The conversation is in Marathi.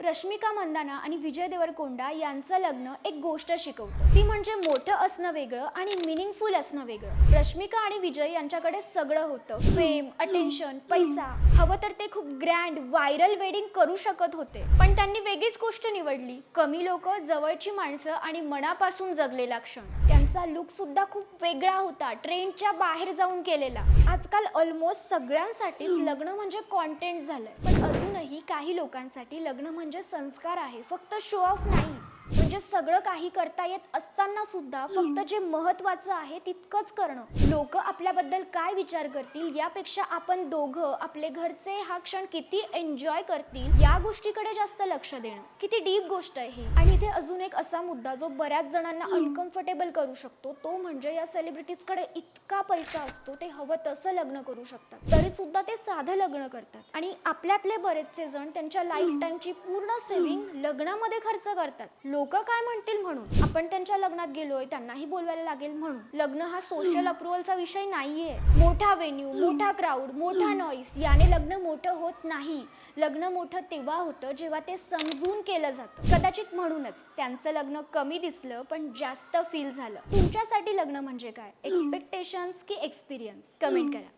रश्मिका मंदाना आणि विजय देवरकोंडा यांचं लग्न एक गोष्ट शिकवतं, ती म्हणजे मोठं असणं वेगळं आणि मिनिंगफुल असणं वेगळं। रश्मिका आणि विजय यांच्याकडे सगळं होतं, फेम, अटेन्शन, पैसा, हवं तर ते खूप ग्रँड व्हायरल वेडिंग करू शकत होते, पण त्यांनी वेगळीच गोष्ट निवडली, कमी लोक, जवळची माणसं आणि मनापासून जगलेला क्षण। त्यांचा लुक सुद्धा खूप वेगळा होता, ट्रेंडच्या बाहेर जाऊन केलेला। आजकाल ऑलमोस्ट सगळ्यांसाठीच लग्न म्हणजे कॉन्टेंट झालंय, पण अजूनही काही लोकांसाठी लग्न म्हणजे संस्कार आहे, फक्त शो ऑफ नाही। म्हणजे सगळं काही करता येत असताना सुद्धा फक्त जे महत्त्वाचं आहे तितकंच करणं। लोक आपल्याबद्दल काय विचार करतील यापेक्षा आपण दोघं, आपले घरचे हा क्षण किती एन्जॉय करतील या गोष्टीकडे जास्त लक्ष देणं। किती डीप गोष्ट आहे ही। आणि इथे अजून एक असा मुद्दा जो बऱ्याच जणांना अनकम्फर्टेबल करू शकतो, तो म्हणजे या सेलिब्रिटीजकडे इतका पैसा असतो, ते हवं तसं लग्न करू शकतात, तरी सुद्धा ते साधं लग्न करतात। आणि आपल्यातले बरेचसे जण त्यांच्या लाईफ टाइमची पूर्ण सेव्हिंग लग्नामध्ये खर्च करतात, लोक काय म्हणतील म्हणून। आपण त्यांच्या लग्नात गेलोय, त्यांनाही बोलवायला लागेल म्हणून। लग्न हा सोशल अप्रुव्हलचा विषय नाहीये। मोठा वेन्यू, मोठा क्राऊड, मोठा नॉईस याने लग्न मोठं होत नाही। लग्न मोठं तेव्हा होतं जेव्हा ते समजून केलं जातं। कदाचित म्हणूनच त्यांचं लग्न कमी दिसलं पण जास्त फील झालं। तुमच्यासाठी लग्न म्हणजे काय? एक्सपेक्टेशन्स की एक्सपिरियन्स? कमेंट करा।